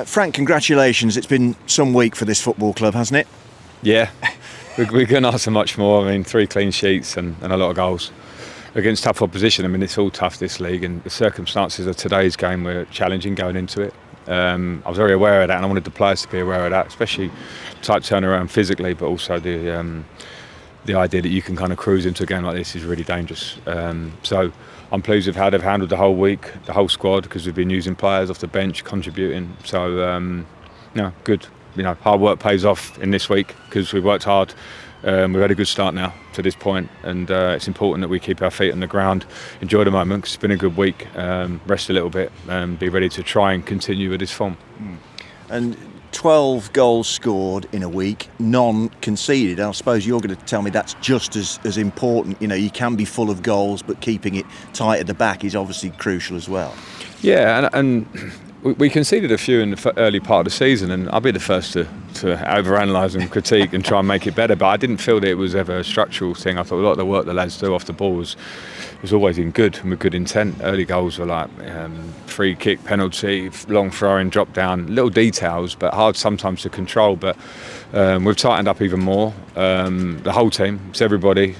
Frank, congratulations. It's been some week for this football club, hasn't it? Yeah, we couldn't ask for much more. I mean, 3 clean sheets and a lot of goals against tough opposition. I mean, it's all tough, this league, and the circumstances of today's game were challenging going into it. I was very aware of that, and I wanted the players to be aware of that, especially tight turnaround physically, but also the idea that you can kind of cruise into a game like this is really dangerous. So I'm pleased with how they've handled the whole week, the whole squad, because we've been using players off the bench, contributing. So, good. Hard work pays off in this week because we've worked hard. We've had a good start now to this point, and it's important that we keep our feet on the ground, enjoy the moment, because it's been a good week, rest a little bit, and be ready to try and continue with this form. And 12 goals scored in a week, none conceded. I suppose you're going to tell me that's just as important. You can be full of goals, but keeping it tight at the back is obviously crucial as well. Yeah, and we conceded a few in the early part of the season, and I'll be the first to overanalyse and critique and try and make it better, but I didn't feel that it was ever a structural thing. I thought a lot of the work the lads do off the ball was always in good and with good intent. Early goals were like free kick, penalty, long throwing, drop down, little details, but hard sometimes to control. But we've tightened up even more. The whole team, it's everybody.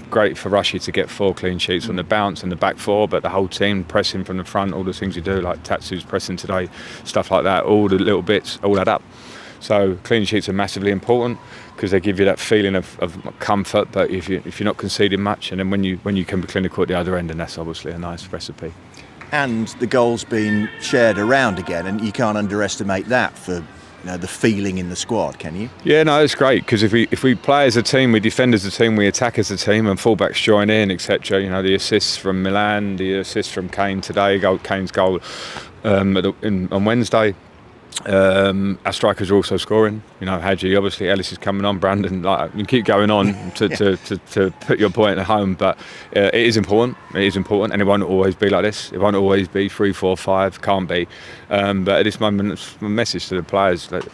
Great for Rushy to get 4 clean sheets on the bounce and the back 4, but the whole team pressing from the front, all the things you do, like Tatsu's pressing today, stuff like that, all the little bits, all add up. So clean sheets are massively important because they give you that feeling of comfort. But if you're not conceding much, and then when you can be clinical at the other end, then that's obviously a nice recipe. And the goals being shared around again, and you can't underestimate that for the feeling in the squad, can you? Yeah, no, it's great because if we play as a team, we defend as a team, we attack as a team, and fullbacks join in, etc. The assists from Milan, the assists from Kane today, Kane's goal on Wednesday. Our strikers are also scoring. Hadji, obviously, Ellis is coming on. Brandon, you keep going on to put your point at home, but it is important. It is important, and it won't always be like this. It won't always be 3, 4, 5. Can't be. But at this moment, it's my message to the players that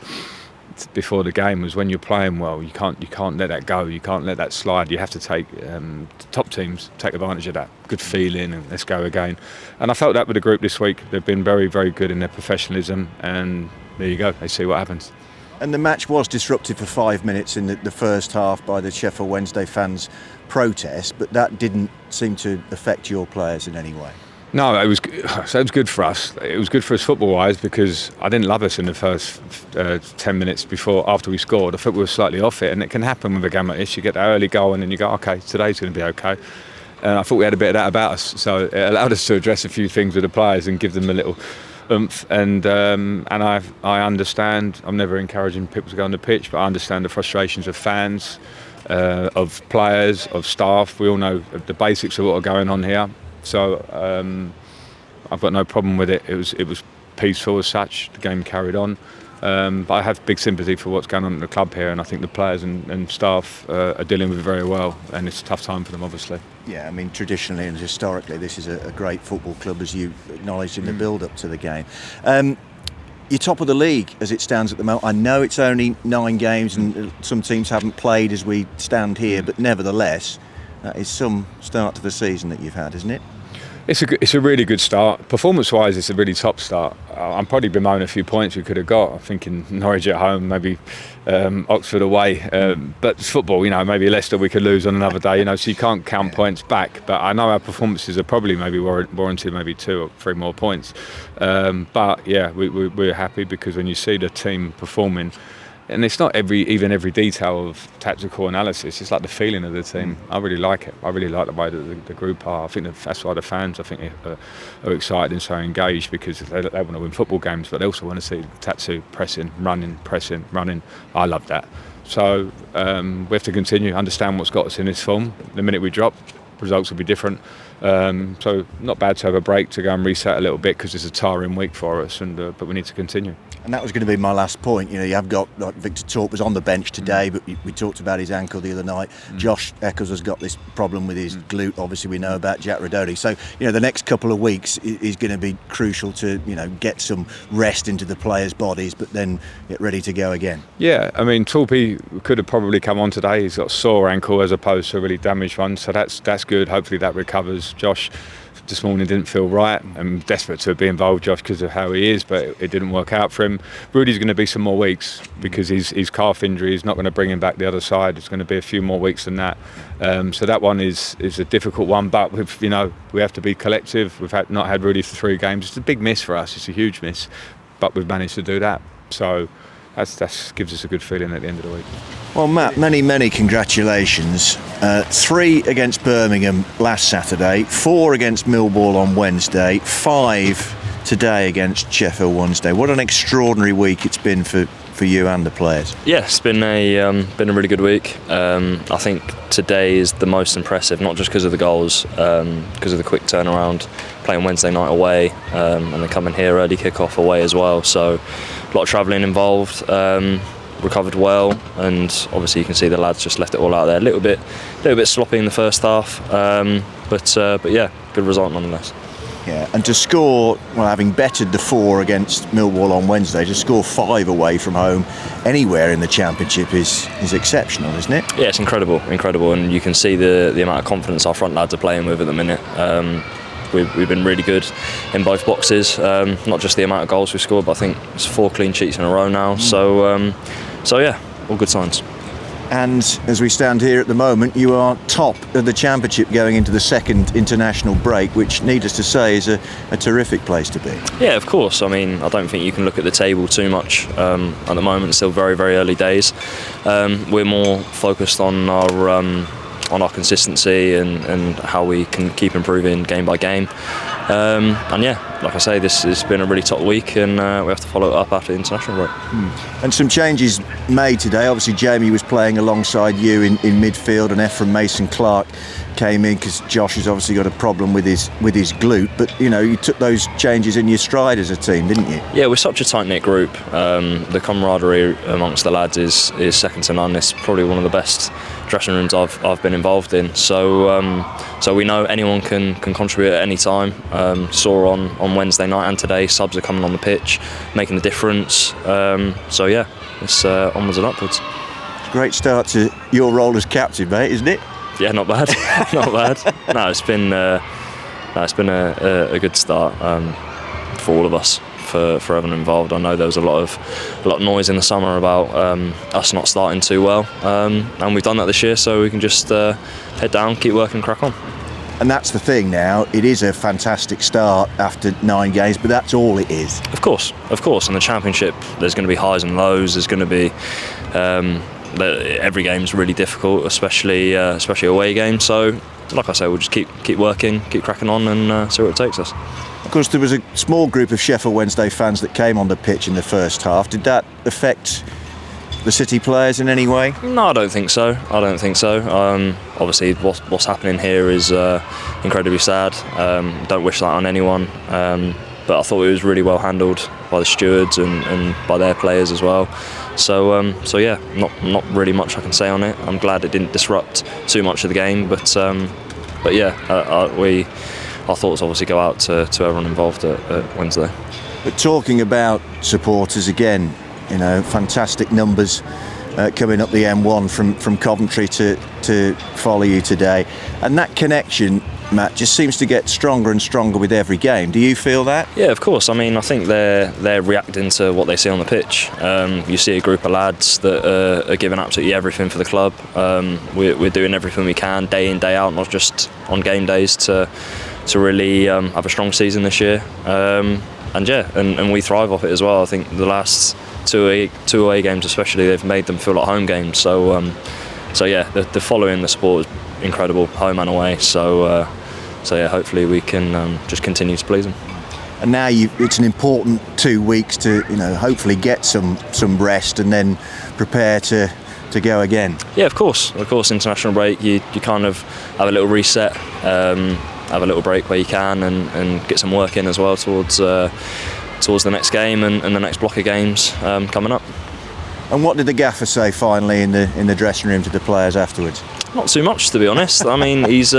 before the game was when you're playing well, you can't let that go. You can't let that slide. You have to take top teams take advantage of that good feeling and let's go again. And I felt that with the group this week. They've been very, very good in their professionalism, and there you go. They see what happens. And the match was disrupted for 5 minutes in the first half by the Sheffield Wednesday fans' protest, but that didn't seem to affect your players in any way. No, it was good for us. It was good for us football-wise because I didn't love us in the first 10 minutes after we scored. I thought we were slightly off it, and it can happen with a game like this. You get that early goal and then you go, OK, today's going to be OK. And I thought we had a bit of that about us. So it allowed us to address a few things with the players and give them a little oomph. And I understand, I'm never encouraging people to go on the pitch, but I understand the frustrations of fans, of players, of staff. We all know the basics of what are going on here. So I've got no problem with it. It was peaceful as such. The game carried on. But I have big sympathy for what's going on at the club here, and I think the players and staff are dealing with it very well, and it's a tough time for them, obviously. Yeah, I mean, traditionally and historically, this is a great football club, as you acknowledged in the build-up to the game. You're top of the league as it stands at the moment. I know it's only 9 games, and some teams haven't played as we stand here, but nevertheless, that is some start to the season that you've had, isn't it? It's a really good start. Performance-wise, it's a really top start. I'm probably bemoaning a few points we could have got. I'm thinking Norwich at home, maybe Oxford away. But it's football, maybe Leicester we could lose on another day, so you can't count points back. But I know our performances are probably maybe warranted maybe 2 or 3 more points. But yeah, we're happy because when you see the team performing, and it's not every detail of tactical analysis. It's like the feeling of the team. I really like it. I really like the way that the group are. I think that's why the fans, are excited and so engaged because they want to win football games, but they also want to see Tatsu pressing, running. I love that. So we have to continue, understand what's got us in this form. The minute we drop, results will be different. So not bad to have a break to go and reset a little bit because it's a tiring week for us, but we need to continue. And that was going to be my last point. You have got, like Victor Torp was on the bench today, but we talked about his ankle the other night. Josh Eccles has got this problem with his glute. Obviously, we know about Jack Rodoni. So, the next couple of weeks is going to be crucial to, get some rest into the players' bodies, but then get ready to go again. Yeah, I mean, Torpy could have probably come on today. He's got a sore ankle as opposed to a really damaged one, so that's good. Hopefully that recovers. Josh this morning didn't feel right. I'm desperate to be involved, Josh, because of how he is, but it didn't work out for him. Rudy's going to be some more weeks because his calf injury is not going to bring him back the other side. It's going to be a few more weeks than that. So that one is a difficult one, but we have to be collective. We've not had Rudy for 3 games. It's a big miss for us. It's a huge miss, but we've managed to do that. So that gives us a good feeling at the end of the week. Well, Matt, many congratulations. 3 against Birmingham last Saturday, 4 against Millwall on Wednesday, 5 today against Sheffield Wednesday. What an extraordinary week it's been for you and the players. Yeah, it's been a really good week. I think today is the most impressive, not just because of the goals, because of the quick turnaround, playing Wednesday night away, and then coming here early kick-off away as well. So a lot of travelling involved. Recovered well, and obviously you can see the lads just left it all out there. A little bit sloppy in the first half, but yeah, good result nonetheless. Yeah, and to score, well, having bettered the 4 against Millwall on Wednesday, to score 5 away from home anywhere in the Championship is exceptional, isn't it? Yeah, it's incredible, and you can see the amount of confidence our front lads are playing with at the minute. We've been really good in both boxes, not just the amount of goals we've scored, but I think it's 4 clean sheets in a row now. So yeah, all good signs. And as we stand here at the moment, you are top of the Championship going into the second international break, which, needless to say, is a terrific place to be. Yeah, of course. I mean, I don't think you can look at the table too much at the moment. It's still very, very early days. We're more focused on our consistency and how we can keep improving game by game. And yeah, like I say, this has been a really top week, and we have to follow it up after the international break. And some changes made today. Obviously, Jamie was playing alongside you in midfield, and Ephraim Mason-Clark came in because Josh has obviously got a problem with his glute. But you took those changes in your stride as a team, didn't you? Yeah, we're such a tight-knit group. The camaraderie amongst the lads is second to none. It's probably one of the best dressing rooms I've been involved in. So we know anyone can contribute at any time. Saw on Wednesday night and today, subs are coming on the pitch, making a difference. So yeah, it's onwards and upwards. Great start to your role as captain, mate, isn't it? Yeah, not bad, not bad. No, it's been a good start for all of us, for everyone involved. I know there was a lot of noise in the summer about us not starting too well, and we've done that this year, so we can just head down, keep working, crack on. And that's the thing now, it is a fantastic start after 9 games, but that's all it is. Of course. In the Championship, there's going to be highs and lows. There's going to be every game's really difficult, especially away games. So, like I say, we'll just keep working, keep cracking on, and see where it takes us. Of course, there was a small group of Sheffield Wednesday fans that came on the pitch in the first half. Did that affect the City players in any way? No, I don't think so. Obviously, what's happening here is incredibly sad. Don't wish that on anyone. But I thought it was really well handled by the stewards and by their players as well. So yeah, not really much I can say on it. I'm glad it didn't disrupt too much of the game. But yeah, our thoughts obviously go out to everyone involved at Wednesday. But talking about supporters again, fantastic numbers coming up the M1 from Coventry to follow you today, and that connection, Matt, just seems to get stronger and stronger with every game. Do you feel that? Yeah, of course. I mean, I think they're reacting to what they see on the pitch. You see a group of lads that are giving absolutely everything for the club. We're doing everything we can, day in, day out, not just on game days, to really have a strong season this year. And we thrive off it as well. I think the last two away games especially, they've made them feel like home games. So yeah, the following the sport is incredible, home and away. So yeah, hopefully we can just continue to please them. And now it's an important 2 weeks to hopefully get some rest and then prepare to go again. Yeah, of course. International break, you kind of have a little reset, have a little break where you can, and get some work in as well towards the next game and the next block of games coming up. And what did the gaffer say finally in the dressing room to the players afterwards? Not too much, to be honest. I mean, he's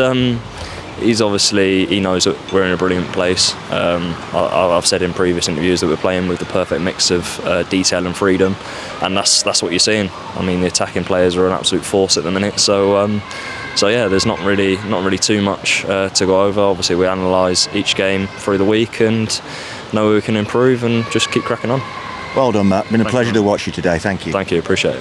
obviously, he knows that we're in a brilliant place. I've said in previous interviews that we're playing with the perfect mix of detail and freedom, and that's what you're seeing. I mean, the attacking players are an absolute force at the minute. So So yeah, there's not really too much to go over. Obviously, we analyse each game through the week and know where we can improve and just keep cracking on. Well done, Matt. Been a pleasure to watch you today. Thank you. Thank you. Appreciate it.